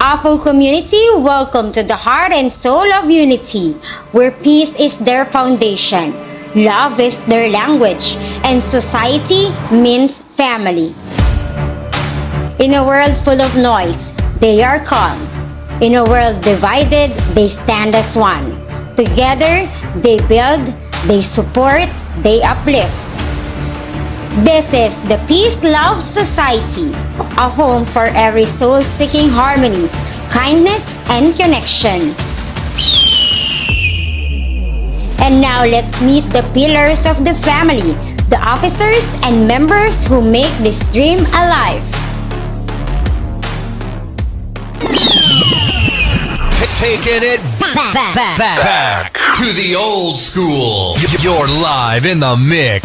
AFO community, welcome to the heart and soul of unity, where peace is their foundation, love is their language, and society means family. In a world full of noise, they are calm. In a world divided, they stand as one. Together, they build, they support, they uplift. This is the Peace Love Society, a home for every soul seeking harmony, kindness, and connection. And now let's meet the pillars of the family, the officers and members who make this dream alive. Taking it back to the old school. You're live in the mix.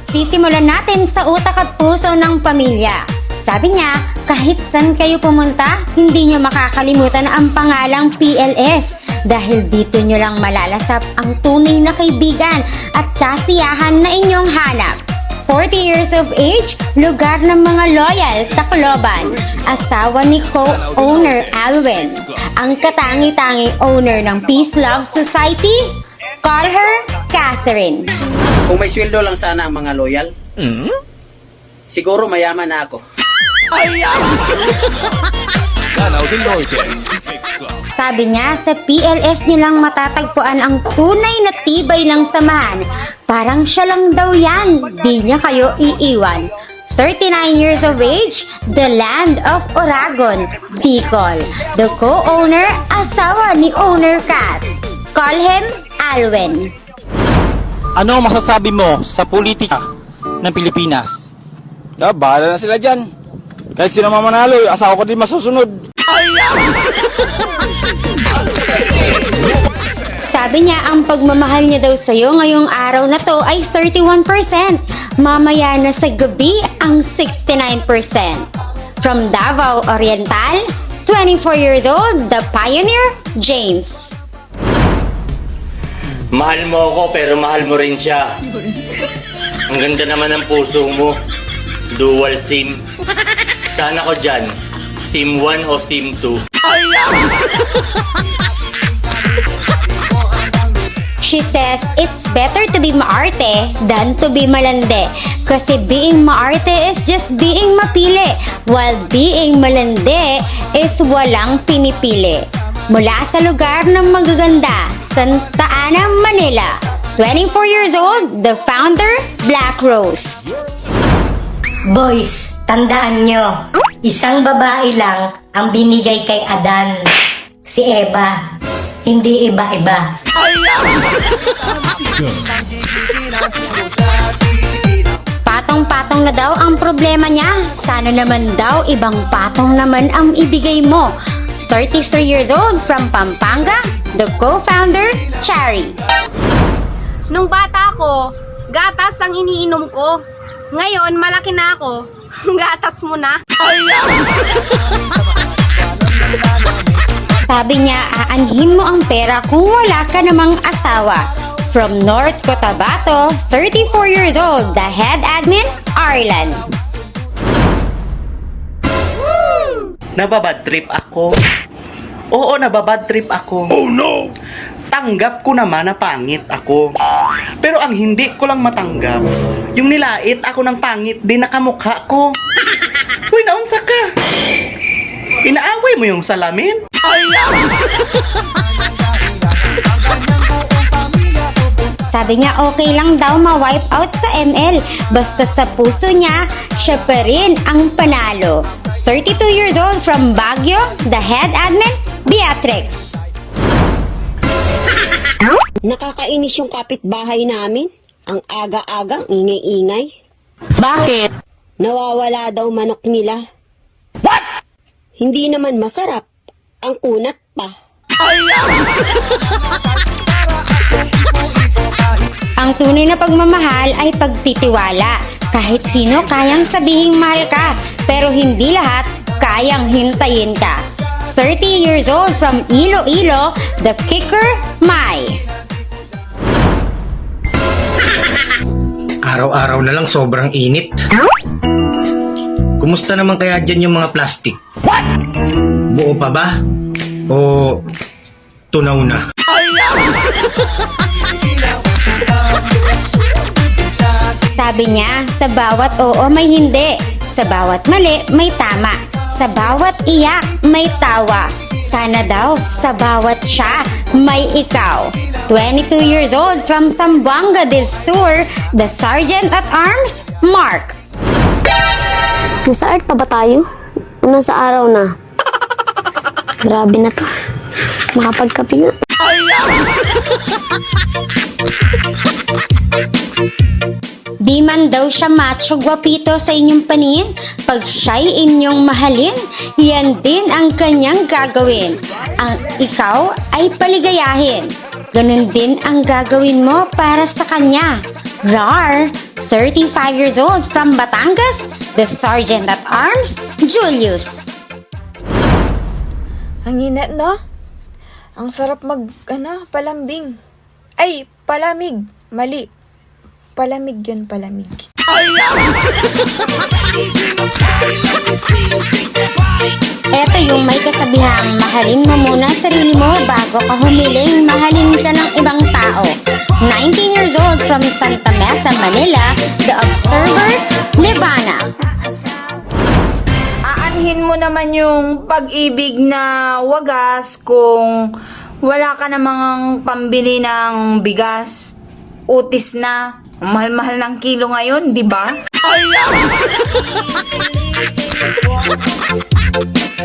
Sisimulan natin sa utak at puso ng pamilya. Sabi niya, kahit saan kayo pumunta, hindi nyo makakalimutan ang pangalang PLS dahil dito nyo lang malalasap ang tunay na kaibigan at kasiyahan na inyong hanap. 40 years of age, lugar ng mga loyal Tacloban. Asawa ni co-owner Alwin. Ang katangi-tanging owner ng Peace Love Society, call her Catherine. Kung may sweldo lang sana ang mga loyal, siguro mayaman na ako. Sabi niya, sa PLS nilang matatagpuan ang tunay na tibay ng samahan. Parang siya lang daw yan, di niya kayo iiwan. 39 years of age, the land of Oragon, Bicol. The co-owner, asawa ni owner Kat. Call him Alwin. Ano ang masasabi mo sa politika ng Pilipinas? Bahala na sila dyan. Kahit sino mamanalo, asawa ko din masusunod. Sabi niya, ang pagmamahal niya daw sa'yo ngayong araw na to ay 31%. Mamaya na sa gabi ang 69%. From Davao Oriental, 24 years old, the pioneer, James. Mahal mo ako pero mahal mo rin siya. Ang ganda naman ng puso mo. Dual SIM. Sana ko dyan. SIM 1 o SIM 2. She says it's better to be maarte than to be malande. Kasi being maarte is just being mapili, while being malande is walang pinipili. Mula sa lugar ng magaganda, Santa Ana, Manila. 24 years old, the founder, Black Rose. Boys, tandaan nyo, isang babae lang ang binigay kay Adan. Si Eva, hindi iba-iba. Patong-patong na daw ang problema niya. Sana naman daw ibang patong naman ang ibigay mo. 33 years old from Pampanga, the co-founder, Chari. Nung bata ako, gatas ang iniinom ko. Ngayon, malaki na ako. Gatas mo na. Sabi niya, aanhin mo ang pera kung wala ka namang asawa. From North Cotabato, 34 years old, the head admin, Arlan. Nababad trip ako. Oo, nababad trip ako. Oh no! Tanggap ko naman na pangit ako. Pero ang hindi ko lang matanggap, yung nilait ako ng pangit din nakamukha ko. Uy, naunsa ka? Inaaway mo yung salamin? Sabi niya okay lang daw ma-wipe out sa ML. Basta sa puso niya, siya pa rin ang panalo. 32 years old from Baguio, the head admin, Beatrix. Nakakainis yung kapitbahay namin. Ang aga-agang ingay-ingay. Bakit? Nawawala daw manok nila. What? Hindi naman masarap. Ang kunat pa. Ang tunay na pagmamahal ay pagtitiwala. Kahit sino kayang sabihing mahal ka, pero hindi lahat kayang hintayin ka. 30 years old from Iloilo, the kicker, Mai. Araw-araw na lang sobrang init. Kumusta naman kaya dyan yung mga plastic? Buo pa ba? O tunaw na? Sabi niya, sa bawat oo may hindi, sa bawat mali may tama, sa bawat iyak may tawa. Sana daw, sa bawat siya may ikaw. 22 years old from Zamboanga del Sur, the Sergeant at Arms, Mark. Nasa art pa ba tayo? Una sa araw na. Grabe na to. Makapagkape nga. Di man daw siya macho gwapito sa inyong paningin, pag siya'y inyong mahalin, yan din ang kanyang gagawin. Ang ikaw ay paligayahin. Ganun din ang gagawin mo para sa kanya. Rar, 35 years old from Batangas, the Sergeant at Arms, Julius. Ang init, no? Ang sarap palambing. Ay, palamig. Mali. Palamig yun, palamig. Eto yung may kasabihang mahalin mo muna ang sarili mo bago ka humiling mahalin ka ng ibang tao. 19 years old from Santa Mesa, Manila, the Observer, Nirvana. Aanhin mo naman yung pag-ibig na wagas kung wala ka namang pambili ng bigas. Utis na. Mahal-mahal ng kilo ngayon, di ba?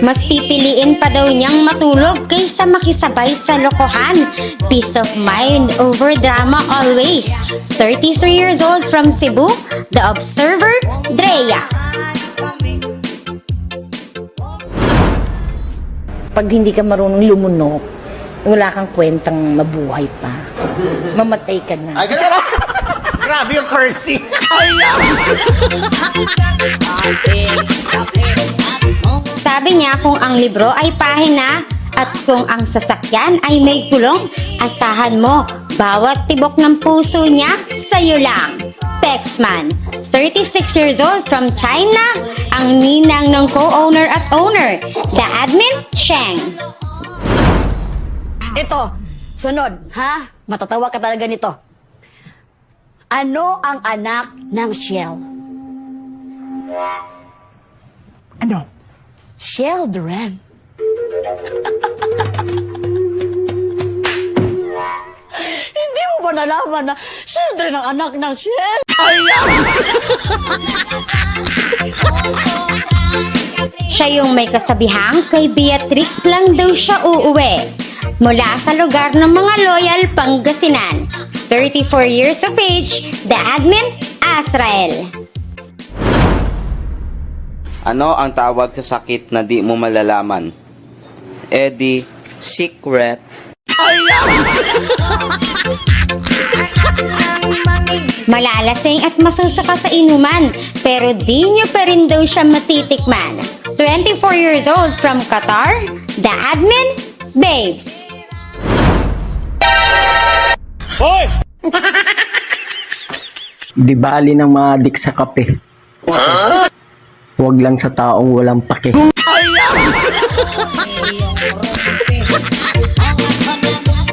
Mas pipiliin pa daw niyang matulog kaysa makisabay sa lokohan. Peace of mind over drama always. 33 years old from Cebu, the Observer, Drea. Pag hindi ka marunong lumunok, wala kang kwentang mabuhay pa. Mamatay ka na. Grabe yung cursing! Sabi niya kung ang libro ay pahina at kung ang sasakyan ay may gulong, asahan mo, bawat tibok ng puso niya, sa'yo lang. Pexman, 36 years old from China, ang ninang ng co-owner at owner, the admin, Sheng. Ito, sunod, ha? Matatawa ka talaga nito. Ano ang anak ng shell? Ano? Children. Hindi mo ba nalaman na children ang anak ng shell? Siya yung may kasabihang kay Beatrix lang daw siya uuwi. Mula sa lugar ng mga loyal Pangasinan. 34 years of age, the admin, Azrael. Ano ang tawag sa sakit na di mo malalaman? Eddie, secret. Malalasing at masusuka sa inuman, pero di nyo pa rin daw siya matitikman. 24 years old from Qatar, the admin, Babes. Hoy! Di bali ng mga dik sa kape. Huwag lang sa taong walang pake.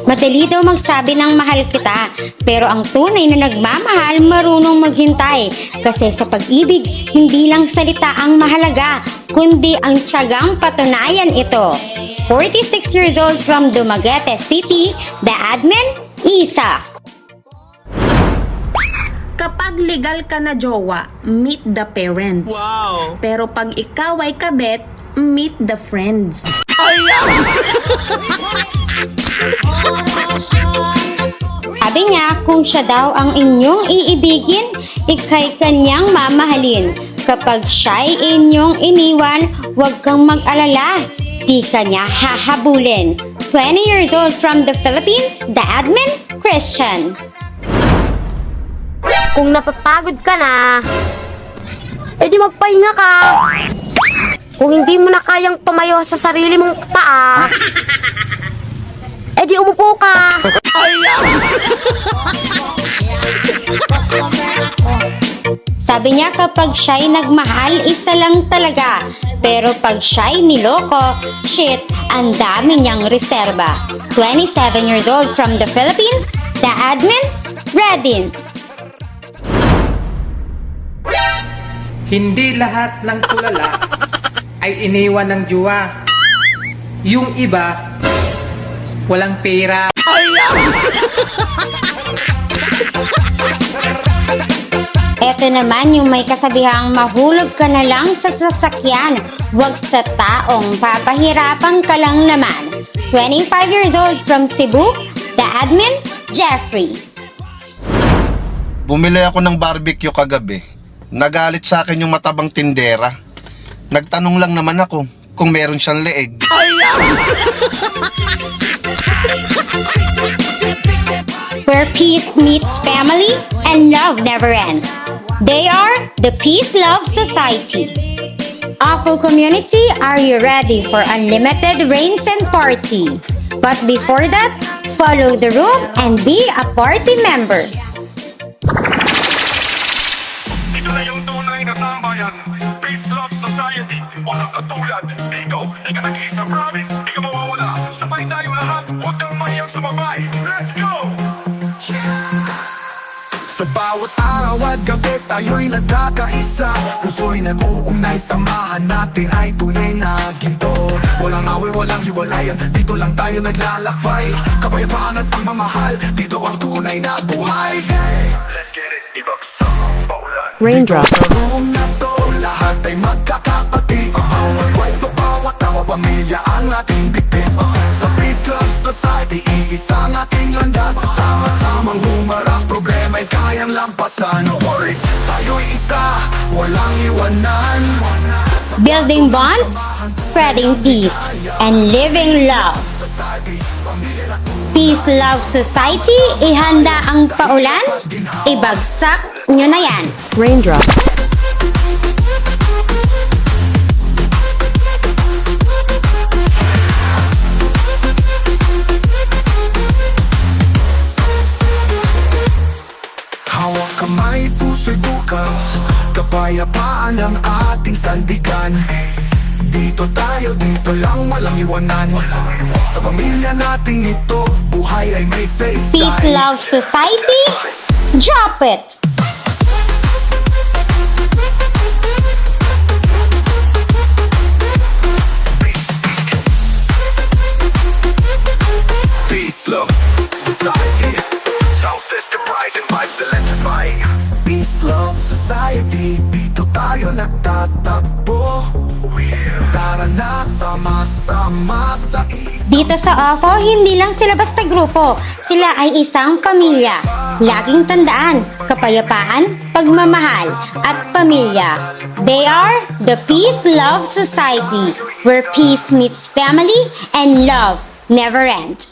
Madali daw magsabi ng mahal kita, pero ang tunay na nagmamahal marunong maghintay. Kasi sa pag-ibig, hindi lang salita ang mahalaga, kundi ang tiyagang patunayan ito. 46 years old from Dumaguete City, the admin, Isa. Kapag legal ka na jowa, meet the parents. Wow! Pero pag ikaw ay kabet, meet the friends. Sabi niya kung siya daw ang inyong iibigin, ikay kanyang mamahalin. Kapag siya'y inyong iniwan, huwag kang mag-alala. Di kanya hahabulin. 20 years old from the Philippines, the admin, Christian. Kung napapagod ka na, edi magpahinga ka. Kung hindi mo na kayang tumayo sa sarili mong paa, edi umupo ka. Sabi niya kapag siya'y nagmahal, isa lang talaga. Pero pag siya'y niloko, shit, ang dami niyang reserba. 27 years old from the Philippines, the admin, Redin. Hindi lahat ng tulala ay iniwan ng juwa. Yung iba, walang pera. Eto naman yung may kasabihang mahulog ka na lang sa sasakyan, wag sa taong papahirapan ka lang naman. 25 years old from Cebu, the admin, Jeffrey. Bumili ako ng barbecue kagabi. Nagalit sa akin yung matabang tindera. Nagtanong lang naman ako kung meron siyang leeg. Where peace meets family and love never ends. They are the Peace Love Society. Awful community, are you ready for unlimited rains and party? But before that, follow the room and be a party member. Ito na yung tunay na tambayan. Peace Love Society. Walang katulad. Ikaw, ika nag-iisa promise. Di ka mawawala. Sabay tayo lahat. Huwag kang mayang sumabay. Let's go! Sa bawat araw at gabi tayo'y nagkakaisa. Puso'y nag-uugnay, samahan natin ay tunay na ginto. Walang away, walang hiwalayan, dito lang tayo naglalakbay. Kapayapaan at pagmamahal, dito ang tunay na buhay. Let's get it, ibagsak paulan. Raindrop. Sa room na to, lahat ay magkakapatid. Bawat kwento, bawat tawa, pamilya ang ating defense. Sa Peace Love Society, iisa ang ating landas. Sama-samang humarap, problema'y kayang lampasan. No worries, tayo'y isa, walang iwanan. Building bonds, spreading peace, and living love. Peace Love Society, ihanda ang paulan, ibagsak nyo na yan. Raindrop. Hawak kamay, puso'y bukas. Kapayapaan ang ating sandigan. Dito tayo, dito lang, walang iwanan. Sa pamilya nating ito, buhay ay may saysay. Peace Love Society, drop it! Peace Love Society. Sound system rising, vibes electrifying. Peace Love Society, dito tayo nagtatakbo. Tara na, sama-sama sa isa. Dito sa OFO, hindi lang sila basta grupo. Sila ay isang pamilya. Laging tandaan, kapayapaan, pagmamahal, at pamilya. They are the Peace Love Society, where peace meets family and love never ends.